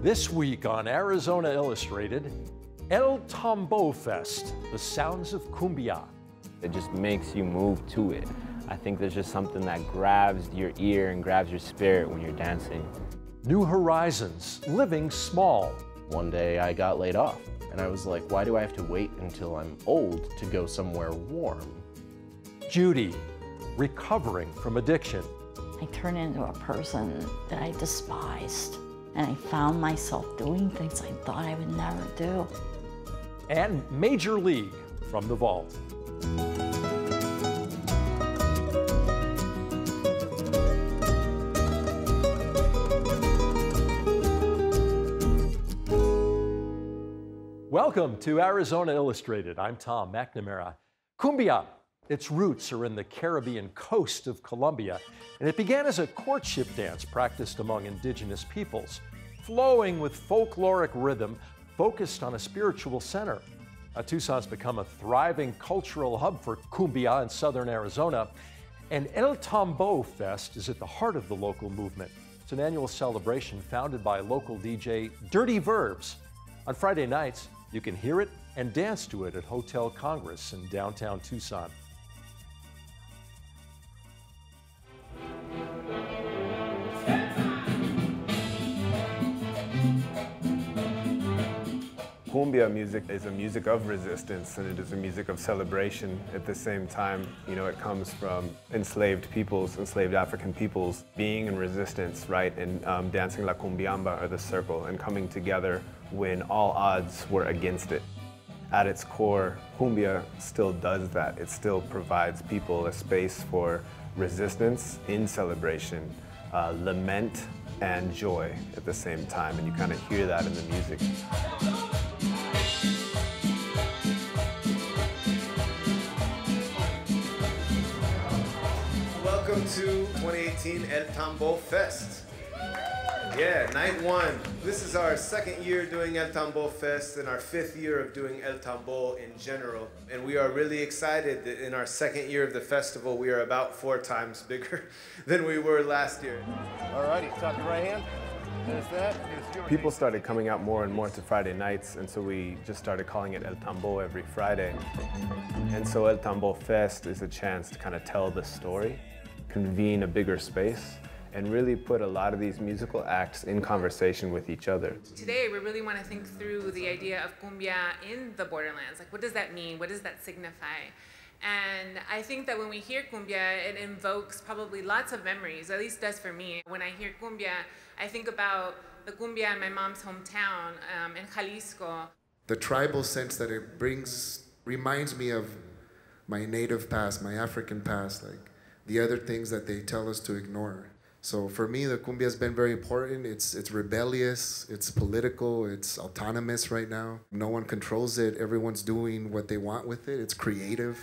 This week on Arizona Illustrated, El Tambo Fest, the sounds of Cumbia. It just makes you move to it. I think there's just something that grabs your ear and grabs your spirit when you're dancing. New horizons, living small. One day I got laid off, and I was like, why do I have to wait until I'm old to go somewhere warm? Judy, recovering from addiction. I turned into a person that I despised, and I found myself doing things I thought I would never do. And Major League from the vault. Welcome to Arizona Illustrated. I'm Tom McNamara. Cumbia, its roots are in the Caribbean coast of Colombia, and it began as a courtship dance practiced among indigenous peoples, flowing with folkloric rhythm focused on a spiritual center. Tucson's become a thriving cultural hub for cumbia in southern Arizona, and El Tambo Fest is at the heart of the local movement. It's an annual celebration founded by local DJ Dirty Verbs. On Friday nights, you can hear it and dance to it at Hotel Congress in downtown Tucson. Cumbia music is a music of resistance, and it is a music of celebration at the same time. You know, it comes from enslaved peoples, enslaved African peoples, being in resistance, right, and dancing la cumbiamba, or the circle, and coming together when all odds were against it. At its core, cumbia still does that. It still provides people a space for resistance in celebration, lament, and joy at the same time, and you kind of hear that in the music. Welcome to 2018 El Tambo Fest. Yeah, night one. This is our second year doing El Tambo Fest and our fifth year of doing El Tambo in general. And we are really excited that in our second year of the festival, we are about 4 times bigger than we were last year. All righty, tuck your right hand. There's that. People started coming out more and more to Friday nights, and so we just started calling it El Tambo every Friday. And so El Tambo Fest is a chance to kind of tell the story, convene a bigger space, and really put a lot of these musical acts in conversation with each other. Today, we really want to think through the idea of cumbia in the borderlands. Like, what does that mean? What does that signify? And I think that when we hear cumbia, it invokes probably lots of memories, at least does for me. When I hear cumbia, I think about the cumbia in my mom's hometown in Jalisco. The tribal sense that it brings reminds me of my native past, my African past, like the other things that they tell us to ignore. So for me, the cumbia has been very important. It's rebellious, it's political, it's autonomous right now. No one controls it. Everyone's doing what they want with it. It's creative.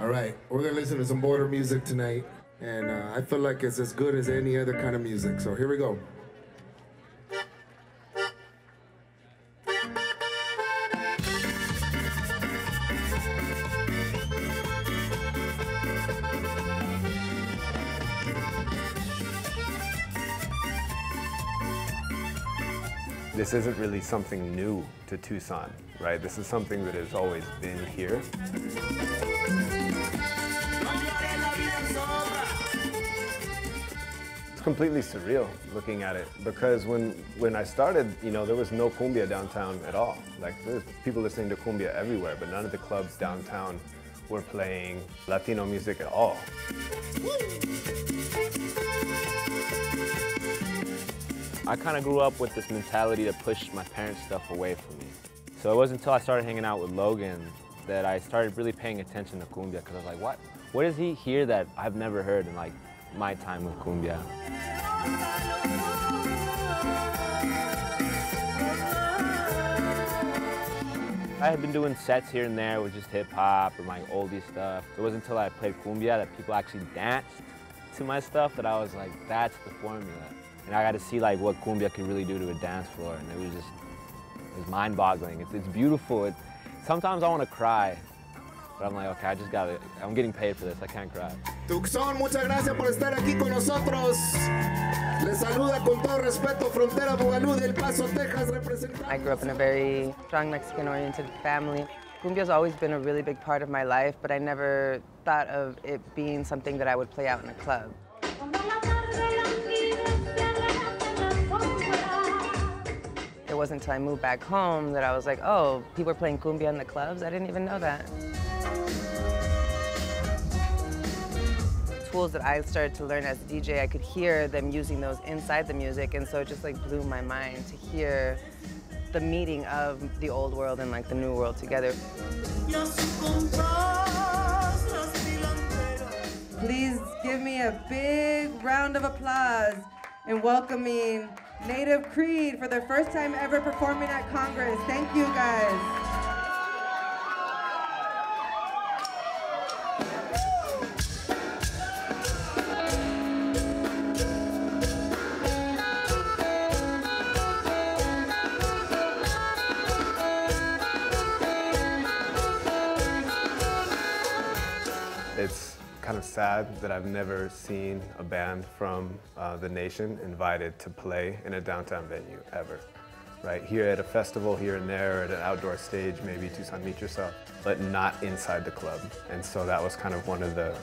All right, we're gonna listen to some border music tonight, and I feel like it's as good as any other kind of music. So here we go. This isn't really something new to Tucson, right? This is something that has always been here. It's completely surreal looking at it, because when I started, you know, there was no cumbia downtown at all. Like, there's people listening to cumbia everywhere, but none of the clubs downtown were playing Latino music at all. I kind of grew up with this mentality to push my parents' stuff away from me. So it wasn't until I started hanging out with Logan that I started really paying attention to cumbia, because I was like, what does he hear that I've never heard in like my time with cumbia? I had been doing sets here and there with just hip hop or my oldie stuff. It wasn't until I played cumbia that people actually danced to my stuff that I was like, that's the formula. And I got to see like what cumbia could really do to a dance floor, and it was mind-boggling. It's beautiful. Sometimes I want to cry But I'm like, okay, I just gotta, I'm getting paid for this, I can't cry. Tucson, muchas gracias por estar aquí con nosotros. Les saluda con todo respeto Frontera Bugalú del Paso, Texas, representando. I grew up in a very strong Mexican-oriented family. Cumbia's always been a really big part of my life, but I never thought of it being something that I would play out in a club. It wasn't until I moved back home that I was like, oh, people are playing cumbia in the clubs? I didn't even know that. Tools that I started to learn as a DJ, I could hear them using those inside the music, and so it just like blew my mind to hear the meeting of the old world and like the new world together. Please give me a big round of applause in welcoming Native Creed for their first time ever performing at Congress. Thank you, guys. It's kind of sad that I've never seen a band from the nation invited to play in a downtown venue, ever. Right, here at a festival, here and there, at an outdoor stage, maybe Tucson Meet Yourself, but not inside the club. And so that was kind of one of the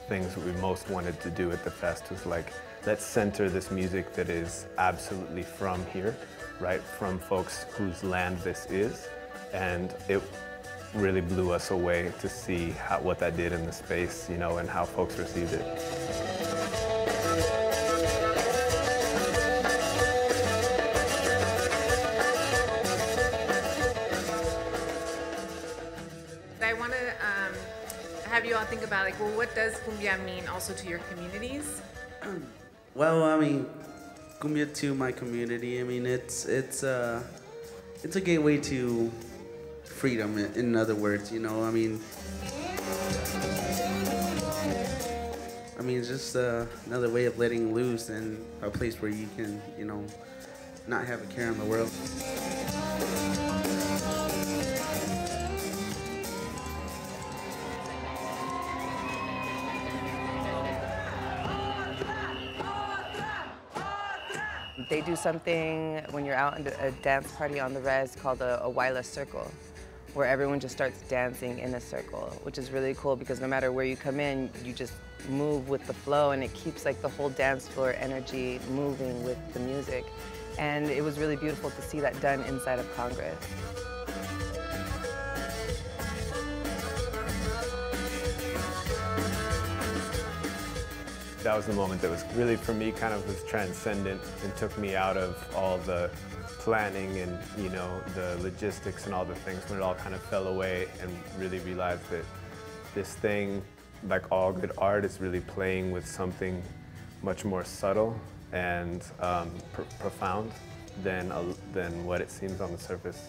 things that we most wanted to do at the fest, was like, let's center this music that is absolutely from here, right, from folks whose land this is. And it really blew us away to see what that did in the space, you know, and how folks received it. I want to have you all think about, like, well, what does cumbia mean also to your communities? Well, I mean, cumbia to my community, I mean, it's a gateway to freedom, in other words, you know, I mean, it's just another way of letting loose and a place where you can, you know, not have a care in the world. They do something when you're out at a dance party on the res called a wireless circle, where everyone just starts dancing in a circle, which is really cool because no matter where you come in, you just move with the flow, and it keeps like the whole dance floor energy moving with the music. And it was really beautiful to see that done inside of Congress. That was the moment that was really, for me, kind of was transcendent and took me out of all the planning and, you know, the logistics and all the things, when it all kind of fell away and really realized that this thing, like all good art, is really playing with something much more subtle and profound than what it seems on the surface.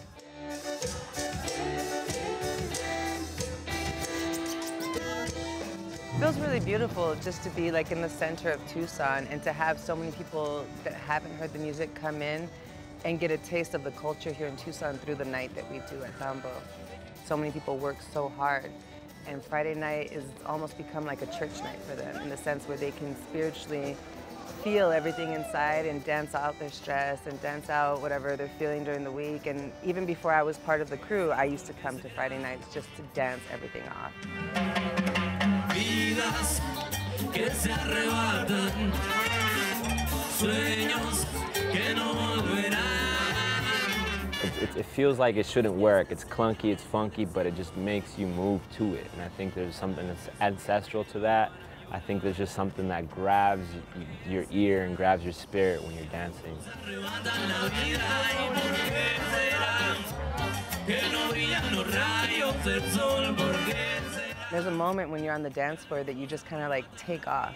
It feels really beautiful just to be like in the center of Tucson and to have so many people that haven't heard the music come in and get a taste of the culture here in Tucson through the night that we do at Tambo. So many people work so hard, and Friday night is almost become like a church night for them, in the sense where they can spiritually feel everything inside and dance out their stress and dance out whatever they're feeling during the week. And even before I was part of the crew, I used to come to Friday nights just to dance everything off. Vidas que se arrebatan, sueños que no volverán. It feels like it shouldn't work. It's clunky, it's funky, but it just makes you move to it. And I think there's something that's ancestral to that. I think there's just something that grabs your ear and grabs your spirit when you're dancing. There's a moment when you're on the dance floor that you just kind of like take off.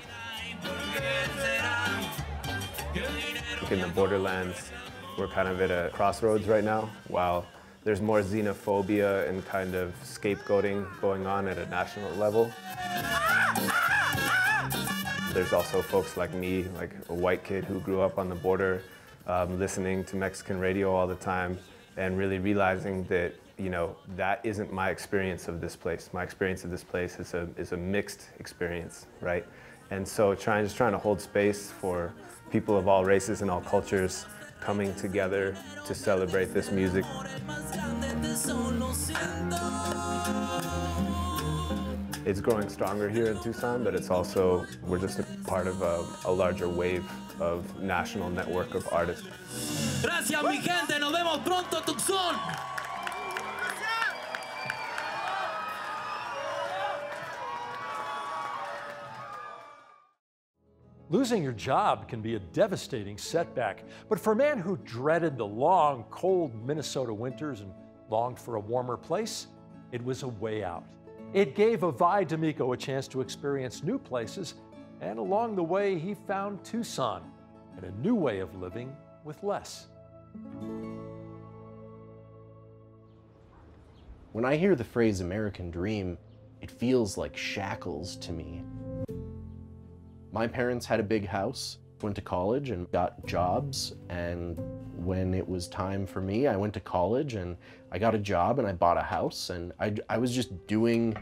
In the borderlands, we're kind of at a crossroads right now. While there's more xenophobia and kind of scapegoating going on at a national level, there's also folks like me, like a white kid who grew up on the border, listening to Mexican radio all the time, and really realizing that you know, that isn't my experience of this place. My experience of this place is a mixed experience, right? And so just trying to hold space for people of all races and all cultures coming together to celebrate this music. It's growing stronger here in Tucson, but it's also, we're just a part of a larger wave of national network of artists. Gracias, mi gente. Nos vemos pronto, Tucson. Losing your job can be a devastating setback, but for a man who dreaded the long, cold Minnesota winters and longed for a warmer place, it was a way out. It gave Avai D'Amico a chance to experience new places, and along the way, he found Tucson and a new way of living with less. When I hear the phrase American Dream, it feels like shackles to me. My parents had a big house, went to college and got jobs, and when it was time for me, I went to college and I got a job and I bought a house, and I was just doing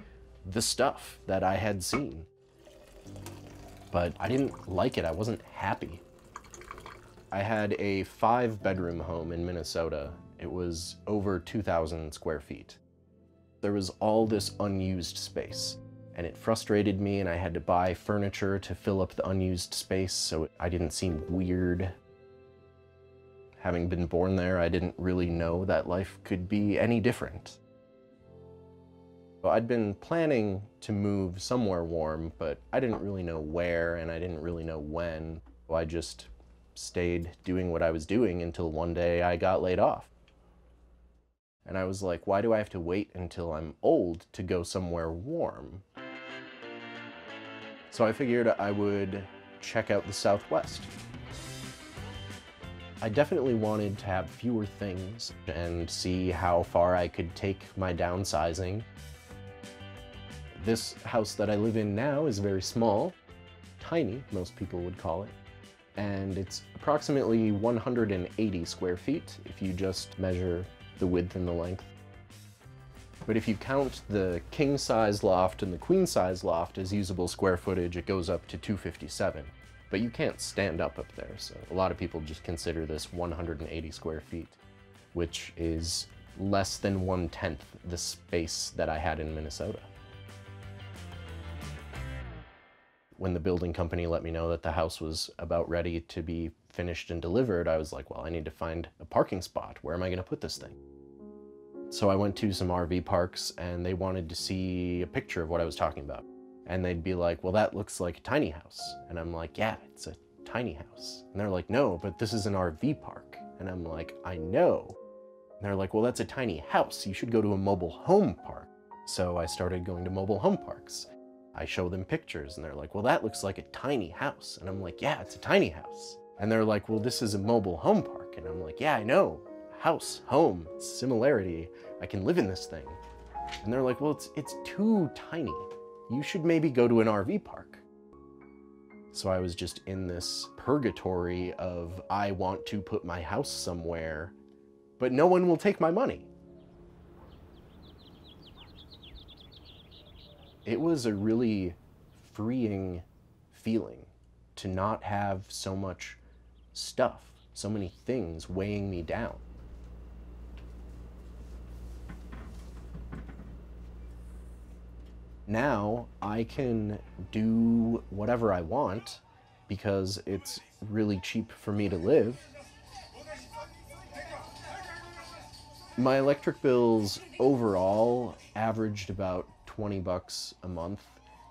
the stuff that I had seen. But I didn't like it, I wasn't happy. I had a 5-bedroom home in Minnesota. It was over 2,000 square feet. There was all this unused space, and it frustrated me, and I had to buy furniture to fill up the unused space so I didn't seem weird. Having been born there, I didn't really know that life could be any different. I'd been planning to move somewhere warm, but I didn't really know where, and I didn't really know when. I just stayed doing what I was doing until one day I got laid off. And I was like, why do I have to wait until I'm old to go somewhere warm? So I figured I would check out the Southwest. I definitely wanted to have fewer things and see how far I could take my downsizing. This house that I live in now is very small, tiny, most people would call it, and it's approximately 180 square feet if you just measure the width and the length. But if you count the king-size loft and the queen-size loft as usable square footage, it goes up to 257. But you can't stand up there, so a lot of people just consider this 180 square feet, which is less than 1/10 the space that I had in Minnesota. When the building company let me know that the house was about ready to be finished and delivered, I was like, well, I need to find a parking spot. Where am I going to put this thing? So I went to some RV parks, and they wanted to see a picture of what I was talking about. And they'd be like, well, that looks like a tiny house. And I'm like, yeah, it's a tiny house. And they're like, no, but this is an RV park. And I'm like, I know. And they're like, well, that's a tiny house. You should go to a mobile home park. So I started going to mobile home parks. I show them pictures, and they're like, well, that looks like a tiny house. And I'm like, yeah, it's a tiny house. And they're like, well, this is a mobile home park. And I'm like, yeah, I know. House, home, similarity. I can live in this thing. And they're like, well, it's too tiny. You should maybe go to an RV park. So I was just in this purgatory of, I want to put my house somewhere, but no one will take my money. It was a really freeing feeling to not have so much stuff, so many things weighing me down. Now I can do whatever I want because it's really cheap for me to live. My electric bills overall averaged about $20 a month.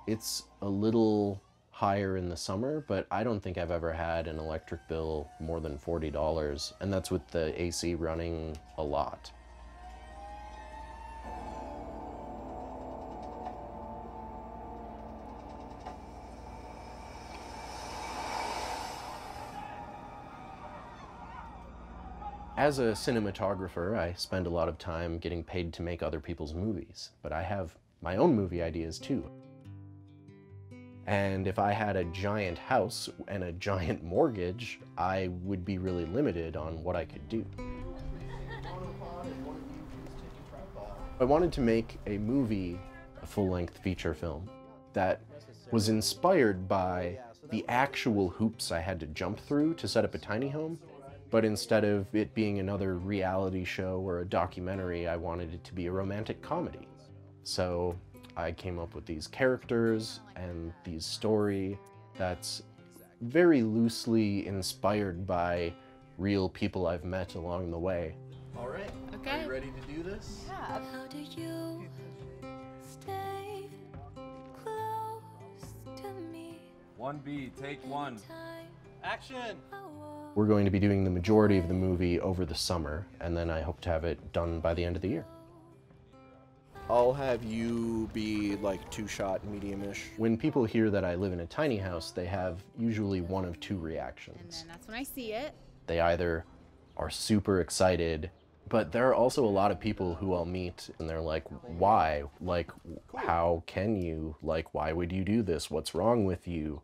It's a little higher in the summer, but I don't think I've ever had an electric bill more than $40, and that's with the AC running a lot. As a cinematographer, I spend a lot of time getting paid to make other people's movies, but I have my own movie ideas too. And if I had a giant house and a giant mortgage, I would be really limited on what I could do. I wanted to make a movie, a full-length feature film, that was inspired by the actual hoops I had to jump through to set up a tiny home, but instead of it being another reality show or a documentary, I wanted it to be a romantic comedy. So I came up with these characters and these story that's very loosely inspired by real people I've met along the way. All right. Okay. Are you ready to do this? Yeah. How do you stay close to me? 1B, take one. Action! We're going to be doing the majority of the movie over the summer, and then I hope to have it done by the end of the year. I'll have you be like 2-shot, medium-ish. When people hear that I live in a tiny house, they have usually one of two reactions. And that's when I see it. They either are super excited, but there are also a lot of people who I'll meet and they're like, why? Like, how can you? Like, why would you do this? What's wrong with you?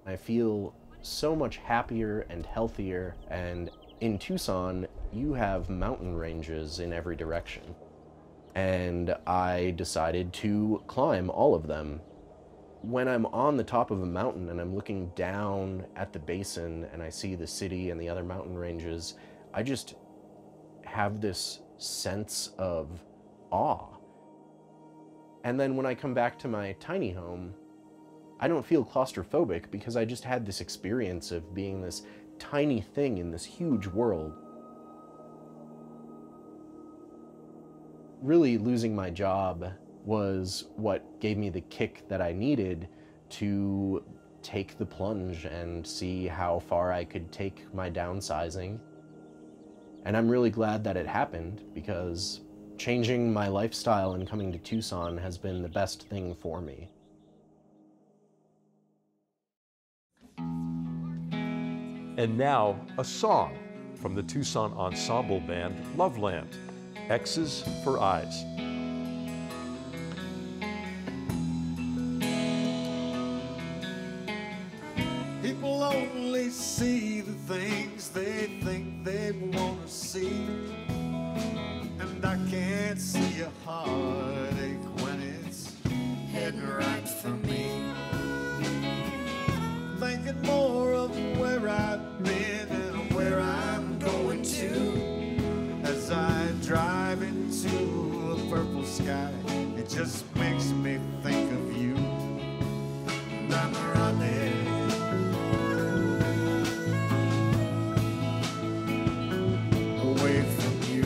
I feel so much happier and healthier, and in Tucson, you have mountain ranges in every direction. And I decided to climb all of them. When I'm on the top of a mountain and I'm looking down at the basin and I see the city and the other mountain ranges, I just have this sense of awe. And then when I come back to my tiny home, I don't feel claustrophobic because I just had this experience of being this tiny thing in this huge world. Really, losing my job was what gave me the kick that I needed to take the plunge and see how far I could take my downsizing. And I'm really glad that it happened, because changing my lifestyle and coming to Tucson has been the best thing for me. And now, a song from the Tucson ensemble band Loveland, X's for Eyes. People only see the things they think they want to see, and I can't see a heartache when it's heading right for me. Thinking more of where I've been and where I'm going to. As I drive into a purple sky, it just makes me think of you. And I'm running away from you.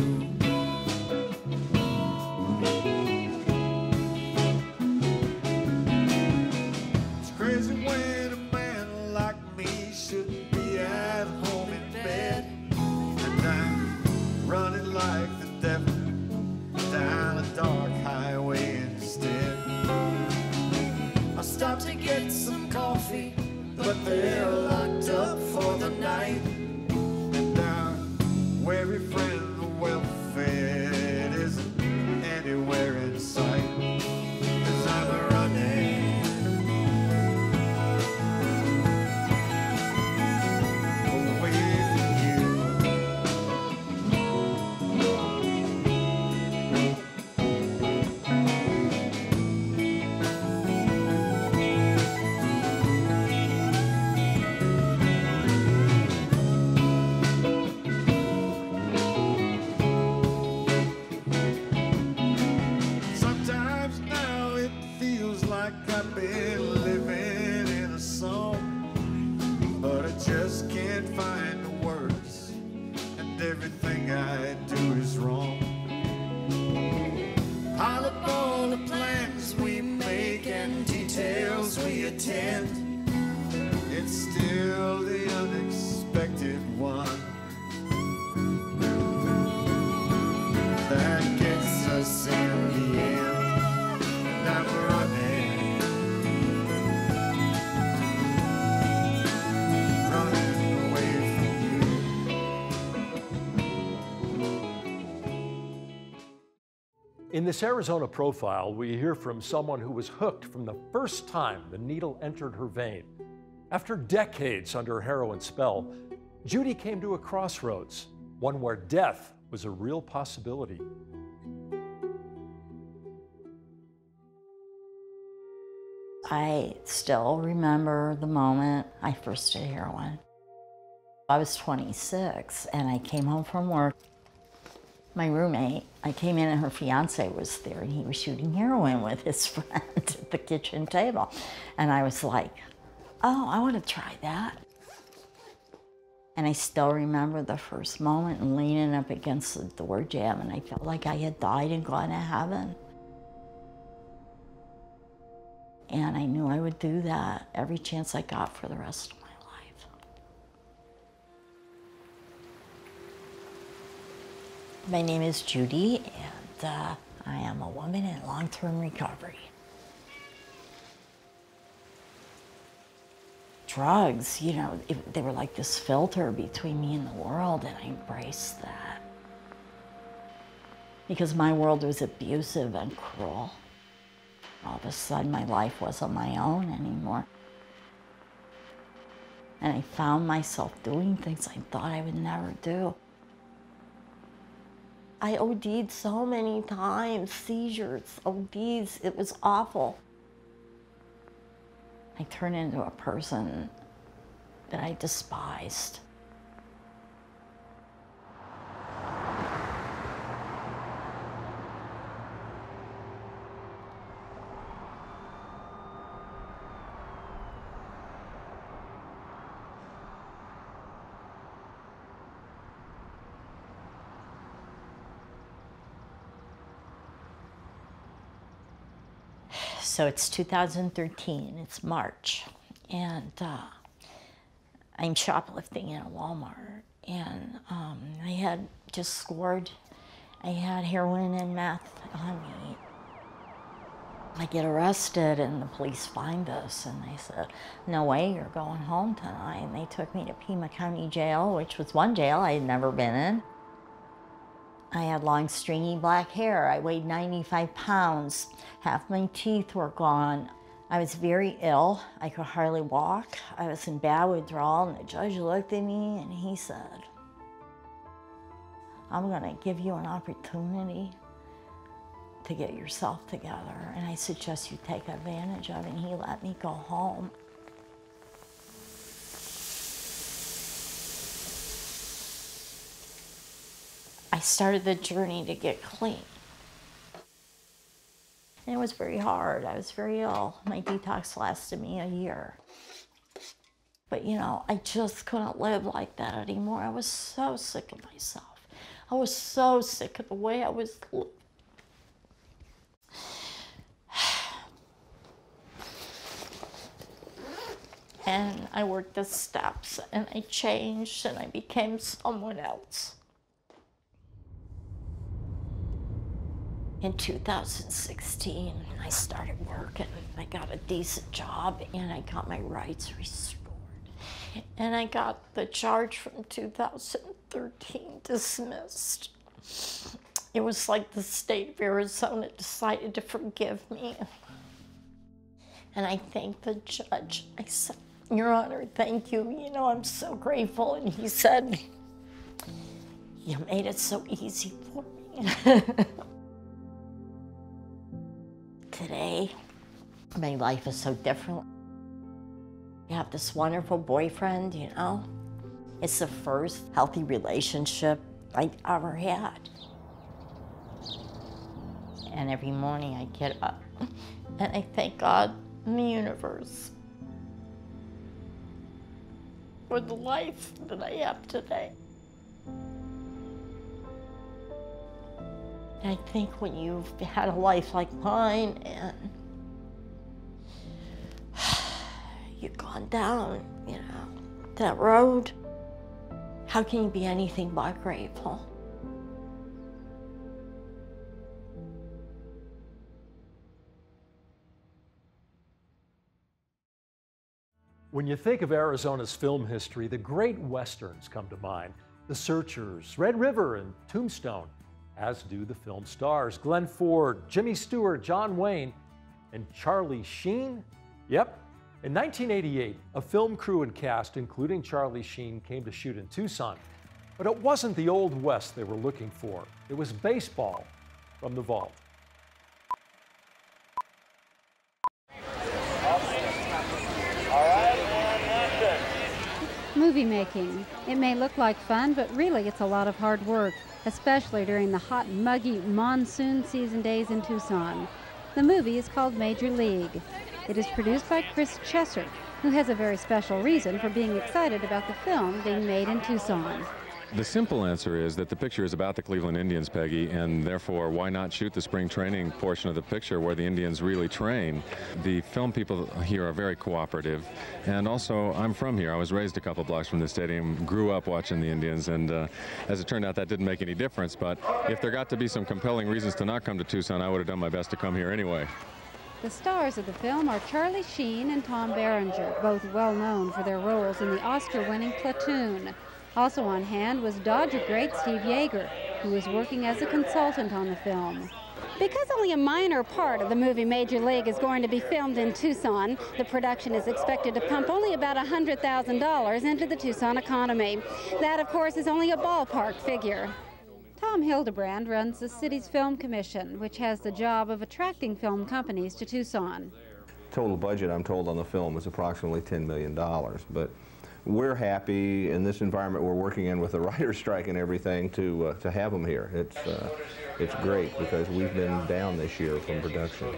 It's crazy when a man like me should be at home in bed, and I'm running like the devil down a dark highway instead. I stopped to get some coffee, but they're locked up for the night. And our wary friend, the well-fed, isn't anywhere in sight. 'Cause I'm running away from you. Sometimes now it feels like I've been living in a song, but I just can't find the words, and everything I do is wrong. Pile up all the plans we make and details we attend, it's still the unexpected one that gets us in the end. And I'm running away from you. In this Arizona profile, we hear from someone who was hooked from the first time the needle entered her vein. After decades under a heroin spell, Judy came to a crossroads, one where death was a real possibility. I still remember the moment I first did heroin. I was 26 and I came home from work. My roommate, I came in and her fiance was there and he was shooting heroin with his friend at the kitchen table. And I was like, oh, I want to try that. And I still remember the first moment and leaning up against the door jamb and I felt like I had died and gone to heaven. And I knew I would do that every chance I got for the rest of my life. My name is Judy, and I am a woman in long-term recovery. Drugs, you know, they were like this filter between me and the world, and I embraced that. Because my world was abusive and cruel. All of a sudden, my life wasn't my own anymore. And I found myself doing things I thought I would never do. I OD'd so many times, seizures, ODs, it was awful. I turned into a person that I despised. So it's 2013, it's March, and I'm shoplifting in a Walmart, and I had just scored, I had heroin and meth on me. I get arrested and the police find us, and they said, no way, you're going home tonight. And they took me to Pima County Jail, which was one jail I had never been in. I had long, stringy black hair. I weighed 95 pounds. Half my teeth were gone. I was very ill. I could hardly walk. I was in bad withdrawal, and the judge looked at me and he said, I'm gonna give you an opportunity to get yourself together, and I suggest you take advantage of it. And he let me go home. I started the journey to get clean. And it was very hard. I was very ill. My detox lasted me a year. But you know, I just couldn't live like that anymore. I was so sick of myself. I was so sick of the way I was living. And I worked the steps, and I changed, and I became someone else. In 2016, I started working. I got a decent job, and I got my rights restored. And I got the charge from 2013 dismissed. It was like the state of Arizona decided to forgive me. And I thanked the judge. I said, Your Honor, thank you. You know, I'm so grateful. And he said, you made it so easy for me. Today, my life is so different. I have this wonderful boyfriend, you know. It's the first healthy relationship I ever had. And every morning I get up and I thank God and the universe for the life that I have today. And I think when you've had a life like mine and you've gone down, you know, that road, how can you be anything but grateful? When you think of Arizona's film history, the great westerns come to mind. The Searchers, Red River, and Tombstone, as do the film stars Glenn Ford, Jimmy Stewart, John Wayne, and Charlie Sheen. Yep. In 1988, a film crew and cast, including Charlie Sheen, came to shoot in Tucson. But it wasn't the Old West they were looking for. It was baseball from the vault. Movie making. It may look like fun, but really it's a lot of hard work, especially during the hot, muggy monsoon season days in Tucson. The movie is called Major League. It is produced by Chris Chesser, who has a very special reason for being excited about the film being made in Tucson. The simple answer is that the picture is about the Cleveland Indians, Peggy, and therefore why not shoot the spring training portion of the picture where the Indians really train. The film people here are very cooperative, and also I'm from here. I was raised a couple blocks from the stadium, grew up watching the Indians, and as it turned out that didn't make any difference, but if there got to be some compelling reasons to not come to Tucson, I would have done my best to come here anyway. The stars of the film are Charlie Sheen and Tom Berenger, both well known for their roles in the Oscar-winning Platoon. Also on hand was Dodger great Steve Yeager, who was working as a consultant on the film. Because only a minor part of the movie Major League is going to be filmed in Tucson, the production is expected to pump only about $100,000 into the Tucson economy. That, of course, is only a ballpark figure. Tom Hildebrand runs the city's film commission, which has the job of attracting film companies to Tucson. Total budget, I'm told, on the film is approximately $10 million, but we're happy in this environment we're working in with the writer's strike and everything to have them here. It's great because we've been down this year from production.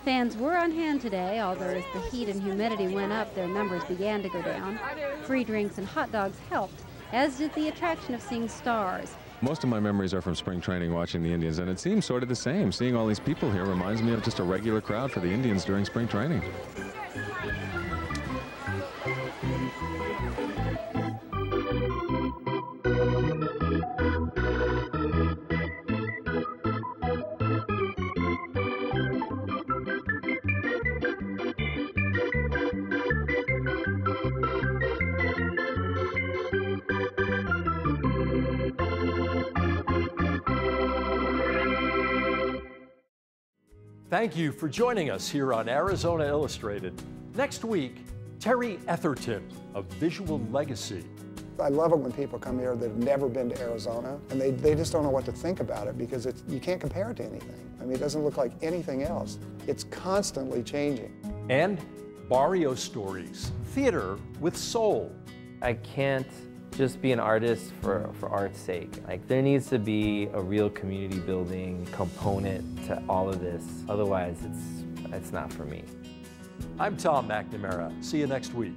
Fans were on hand today, although as the heat and humidity went up, their numbers began to go down. Free drinks and hot dogs helped, as did the attraction of seeing stars. Most of my memories are from spring training watching the Indians, and it seems sort of the same. Seeing all these people here reminds me of just a regular crowd for the Indians during spring training. Thank you for joining us here on Arizona Illustrated. Next week, Terry Etherton of Visual Legacy. I love it when people come here that have never been to Arizona, and they just don't know what to think about it because you can't compare it to anything. I mean, it doesn't look like anything else. It's constantly changing. And Barrio Stories, theater with soul. I can't just be an artist for art's sake. Like, there needs to be a real community building component to all of this. Otherwise, it's not for me. I'm Tom McNamara. See you next week.